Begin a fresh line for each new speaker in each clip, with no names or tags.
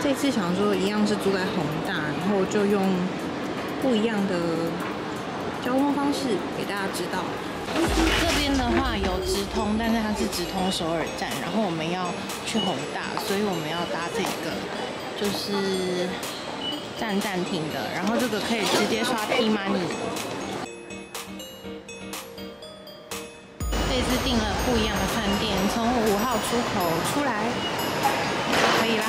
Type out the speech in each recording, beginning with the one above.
这次想说一样是住在弘大，然后就用不一样的交通方式给大家知道。这边的话有直通，但是它是直通首尔站，然后我们要去弘大，所以我们要搭这个，就是站停的，然后这个可以直接刷 T-money。这次订了不一样的饭店，从5号出口出来就可以啦。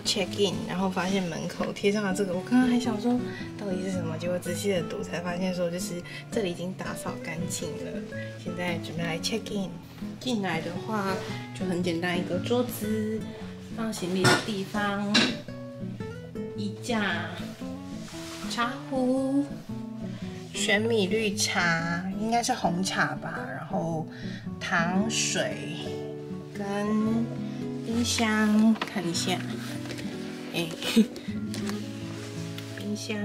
check in， 然后发现门口贴上了这个，我刚刚还想说到底是什么，结果仔细的读才发现说就是这里已经打扫干净了。现在准备来 check in， 进来的话就很简单，一个桌子，放行李的地方，衣架，茶壶，玄米绿茶，应该是红茶吧，然后糖水跟冰箱看一下，冰箱，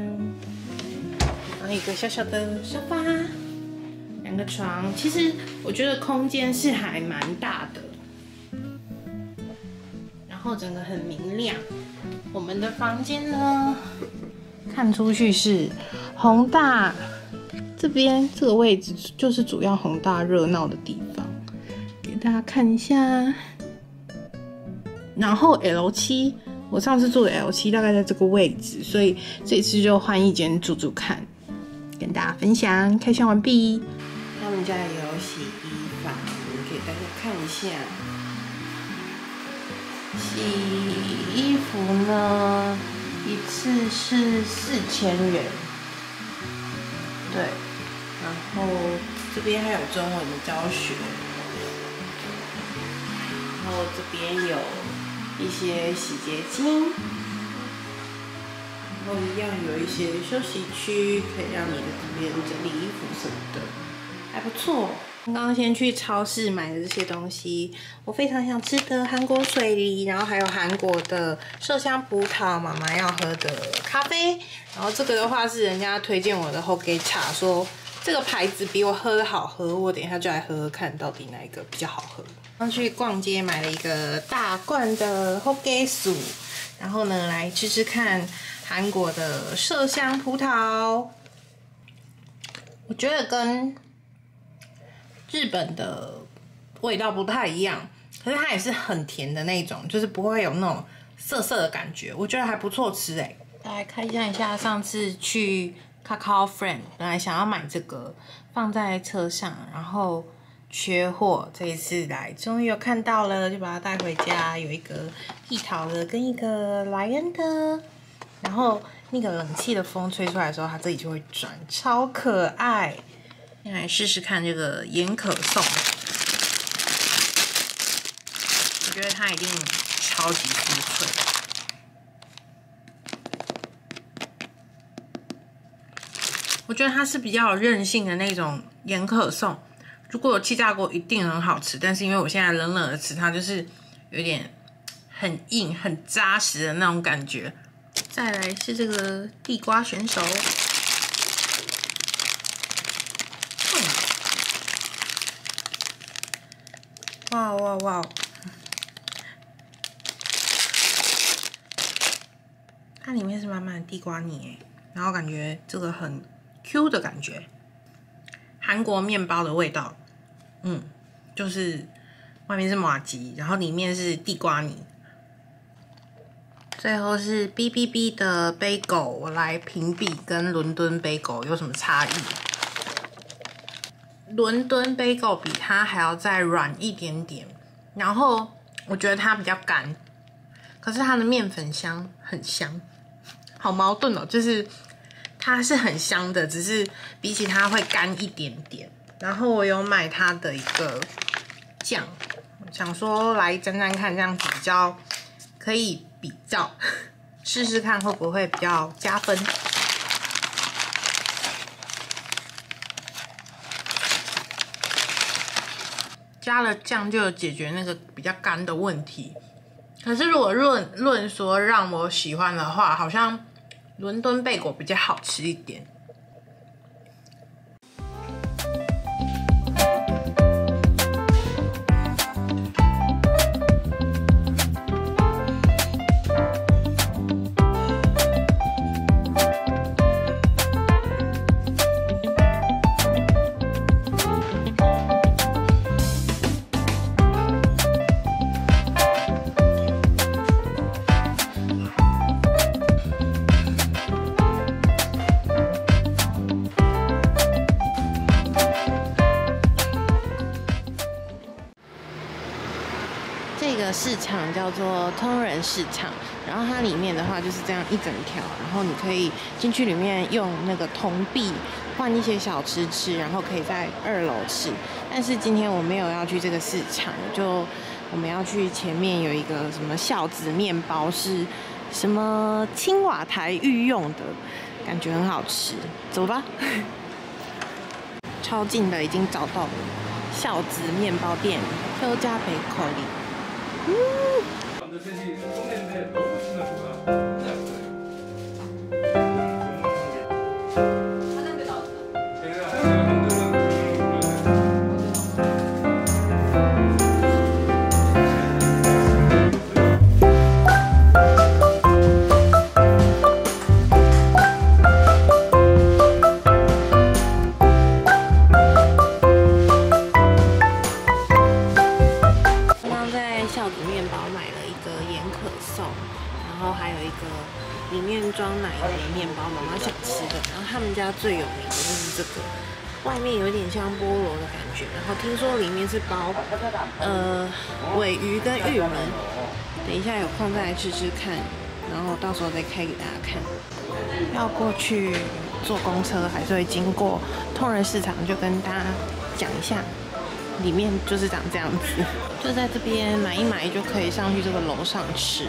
然后一个小小的沙发，2个床。其实我觉得空间是还蛮大的，然后整个很明亮。我们的房间呢，看出去是宏大，这边这个位置就是主要宏大热闹的地方，给大家看一下。然后 L7， 我上次住的 L7 大概在这个位置，所以这次就换一间住住看，跟大家分享。开箱完毕。他们家有洗衣房，给大家看一下。洗衣服呢，一次是4000元，对。然后这边还有中文的教学，然后这边有一些洗洁精，然后一样有一些休息区，可以让你在这边整理衣服什么的，还不错。刚刚先去超市买的这些东西，我非常想吃的韩国水梨，然后还有韩国的麝香葡萄，妈妈要喝的咖啡。然后这个的话是人家推荐我的Hoge茶，说这个牌子比我喝的好喝，我等一下就来喝喝看，到底哪一个比较好喝。刚去逛街买了一个大罐的Hoge素，然后呢来吃吃看韩国的麝香葡萄。我觉得跟日本的味道不太一样，可是它也是很甜的那种，就是不会有那种涩涩的感觉，我觉得还不错吃哎。来看一下，上次去 Kakao Friend 本来想要买这个放在车上，然后缺货，这一次来终于有看到了，就把它带回家。有一个碧桃的跟一个莱恩的，然后那个冷气的风吹出来的时候，它这里就会转，超可爱。先来试试看这个盐可颂，我觉得它一定超级酥脆。我觉得它是比较有韧性的那种盐可颂，如果有气炸锅一定很好吃，但是因为我现在冷冷的吃它，就是有点很硬、很扎实的那种感觉。再来是这个地瓜选手。哇哇哇！它里面是满满的地瓜泥，然后感觉这个很 Q 的感觉，韩国面包的味道，就是外面是麻糬，然后里面是地瓜泥。最后是 BBB 的bagel，我来评比跟伦敦 bagel 有什么差异。伦敦 bagel 比它还要再软一点点，然后我觉得它比较干，可是它的面粉香很香，好矛盾哦，就是它是很香的，只是比起它会干一点点。然后我有买它的一个酱，想说来沾沾看，这样子比较可以比较试试看会不会比较加分。加了酱就有解决那个比较干的问题。可是如果论说让我喜欢的话，好像伦敦贝果比较好吃一点。这个市场叫做通人市场，然后它里面的话就是这样一整条，然后你可以进去里面用那个铜币换一些小吃吃，然后可以在2楼吃。但是今天我没有要去这个市场，就我们要去前面有一个什么孝子面包，是什么青瓦台御用的，感觉很好吃，走吧。超近的，已经找到了孝子面包店，邱家北口里。然后还有一个里面装奶油的面包，妈妈想吃的。然后他们家最有名的就是这个，外面有点像菠萝的感觉，然后听说里面是包鲔鱼跟玉米。等一下有空再来吃吃看，然后到时候再开给大家看。要过去坐公车还是会经过通人市场，就跟大家讲一下。里面就是长这样子，就在这边买一买就可以上去这个楼上吃。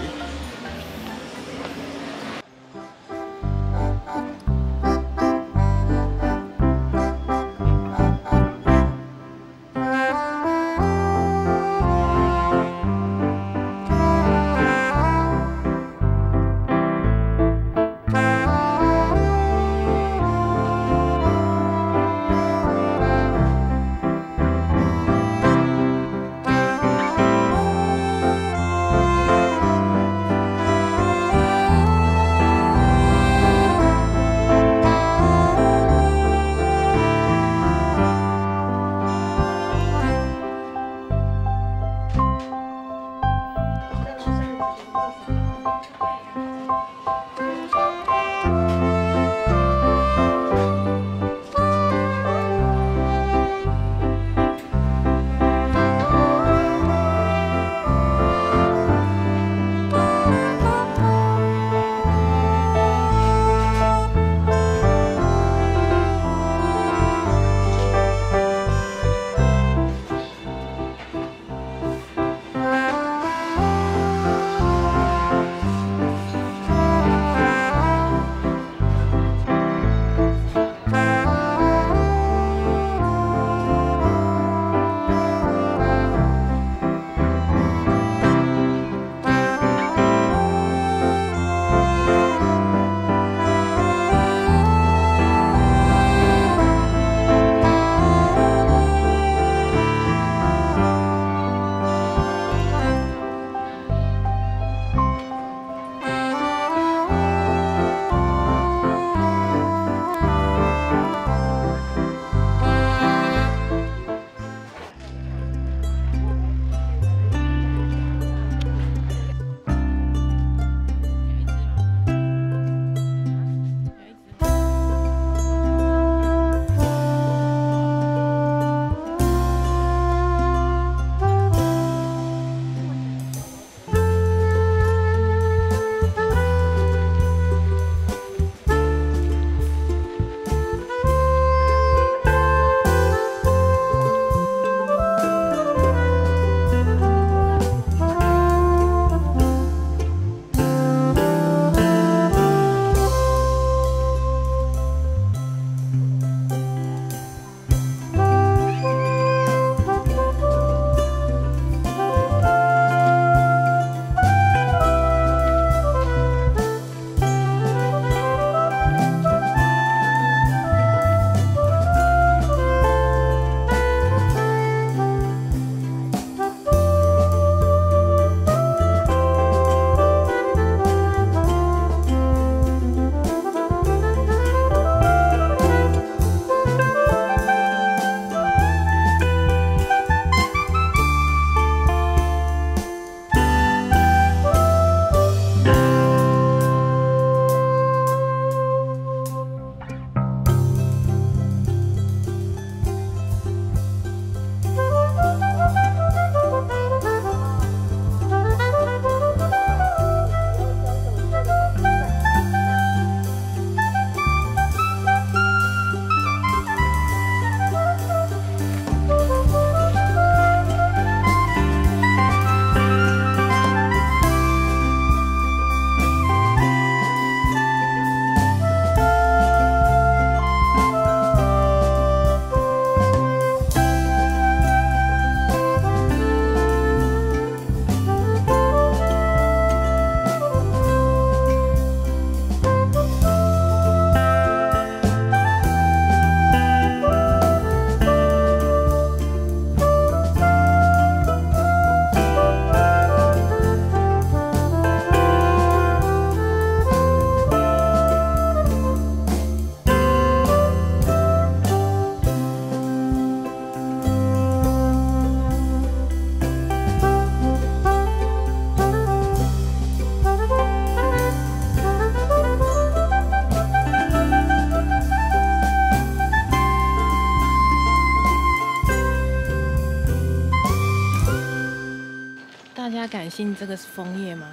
信这个是枫叶吗？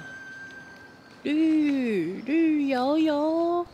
绿绿油油。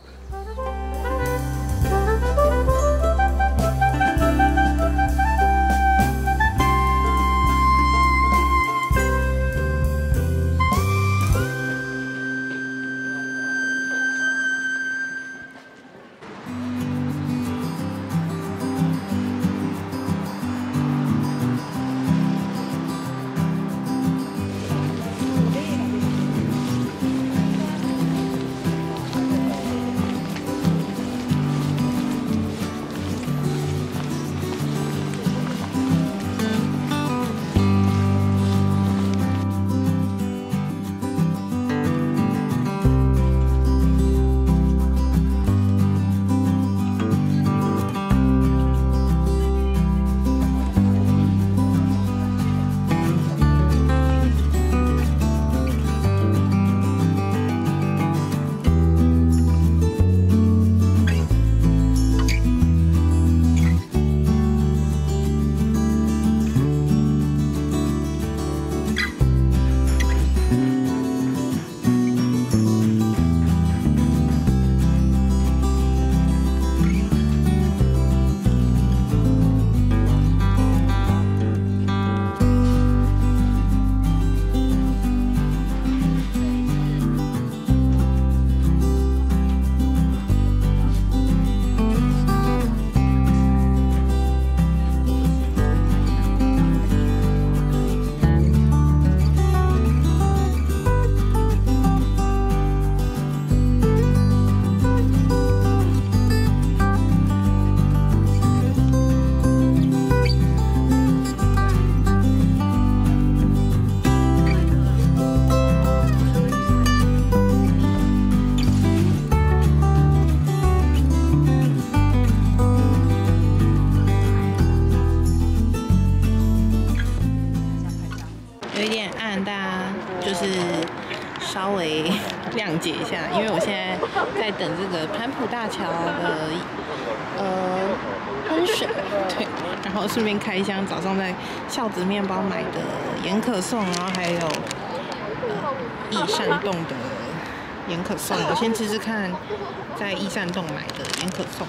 有一点暗，大家就是稍微谅解一下，因为我现在在等这个潘浦大桥的喷水，对，然后顺便开箱早上在孝子面包买的盐可颂，然后还有益善洞的盐可颂，我先吃吃看在益善洞买的盐可颂。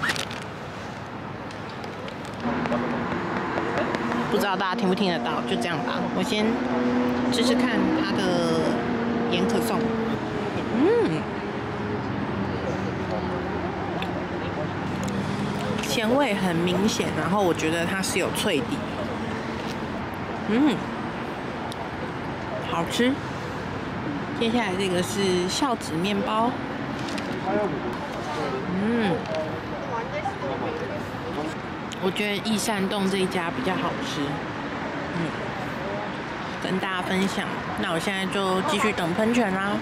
不知道大家听不听得到，就这样吧。我先吃吃看它的盐可颂，咸味很明显，然后我觉得它是有脆底，好吃。接下来这个是孝子面包，我觉得益善洞这一家比较好吃，跟大家分享。那我现在就继续等喷泉啦。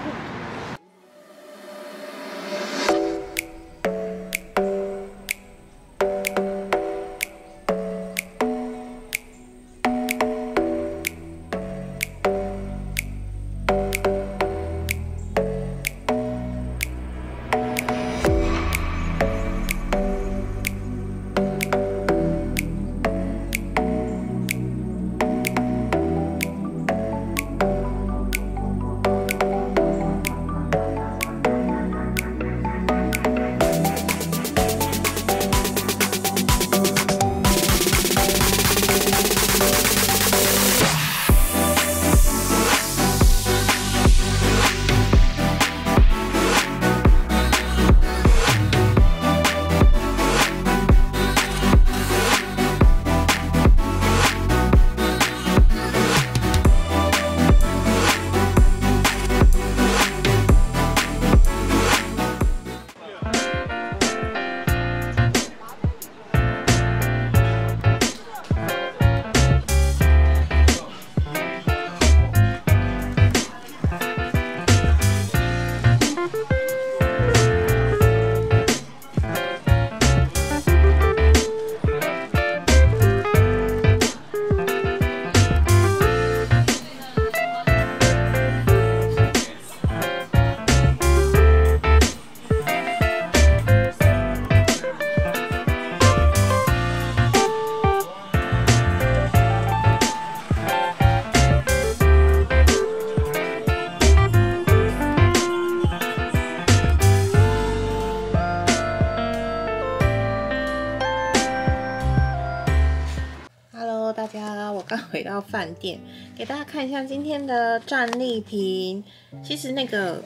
刚回到饭店，给大家看一下今天的战利品。其实那个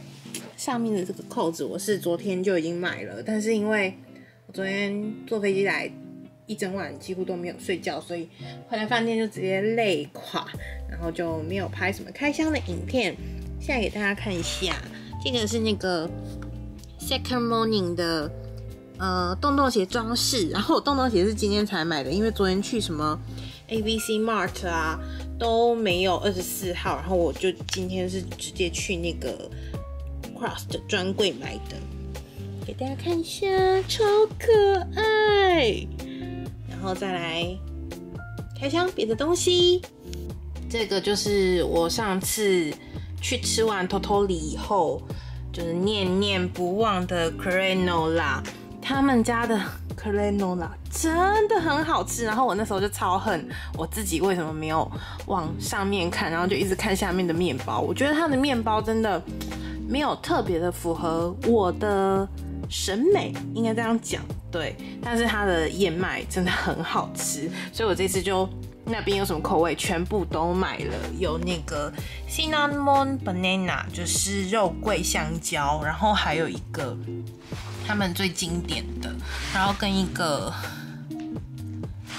上面的这个扣子我是昨天就已经买了，但是因为我昨天坐飞机来一整晚几乎都没有睡觉，所以回来饭店就直接累垮，然后就没有拍什么开箱的影片。现在给大家看一下，这个是那个 Second Morning 的洞洞鞋装饰，然后我洞洞鞋是今天才买的，因为昨天去什么 ABC Mart 啊都没有24号，然后我就今天是直接去那个 Cross 的专柜买的，给大家看一下，超可爱。然后再来开箱别的东西，这个就是我上次去吃完 Totoli 以后就是念念不忘的 Granola。他们家的 Granola 真的很好吃，然后我那时候就超恨我自己为什么没有往上面看，然后就一直看下面的面包。我觉得它的面包真的没有特别的符合我的审美，应该这样讲，对。但是它的燕麦真的很好吃，所以我这次就那边有什么口味全部都买了，有那个 Cinnamon Banana 就是肉桂香蕉，然后还有一个他们最经典的，然后跟一个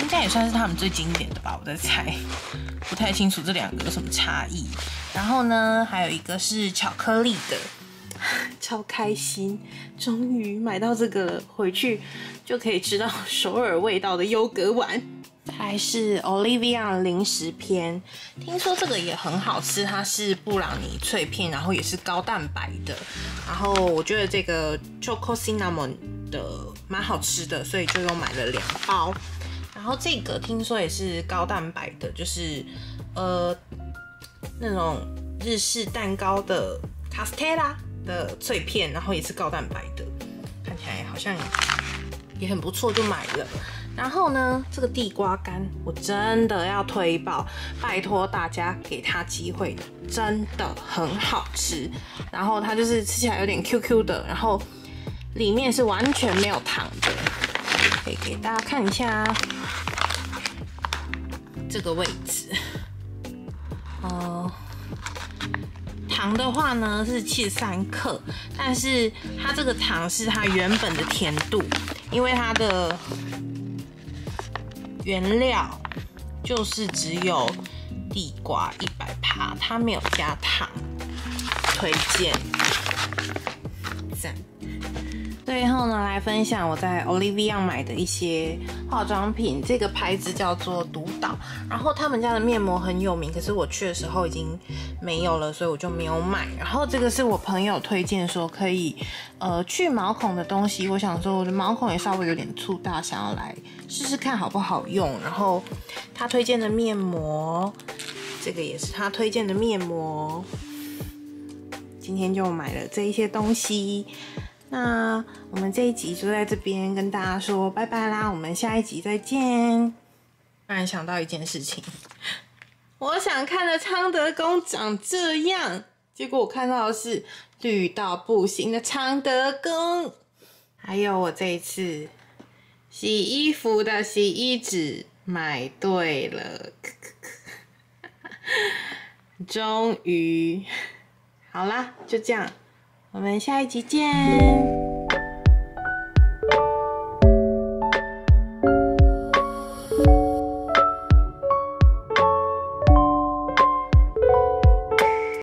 应该也算是他们最经典的吧，我在猜，不太清楚这两个有什么差异。然后呢，还有一个是巧克力的，超开心，终于买到这个了，回去就可以吃到首尔味道的优格丸。还是 Olivia 零食篇，听说这个也很好吃，它是布朗尼脆片，然后也是高蛋白的。然后我觉得这个 Choco Cinnamon 的蛮好吃的，所以就又买了2包。然后这个听说也是高蛋白的，就是那种日式蛋糕的 Castella 的脆片，然后也是高蛋白的，看起来好像也很不错，就买了。然后呢，这个地瓜干我真的要推爆，拜托大家给它机会，真的很好吃。然后它就是吃起来有点 QQ 的，然后里面是完全没有糖的，可以给大家看一下这个位置。糖的话呢是73克，但是它这个糖是它原本的甜度，因为它的原料就是只有地瓜100%，它没有加糖，推荐，赞。最后呢，来分享我在 Olivia 买的一些化妆品，这个牌子叫做独岛，然后他们家的面膜很有名，可是我去的时候已经没有了，所以我就没有买。然后这个是我朋友推荐说可以去毛孔的东西，我想说我的毛孔也稍微有点粗大，想要来试试看好不好用。然后他推荐的面膜，这个也是他推荐的面膜，今天就买了这一些东西。那我们这一集就在这边跟大家说拜拜啦，我们下一集再见。突然想到一件事情，我想看的昌德宫长这样，结果我看到的是绿到不行的昌德宫。还有我这一次洗衣服的洗衣纸买对了，终于好啦，就这样。我们下一集见。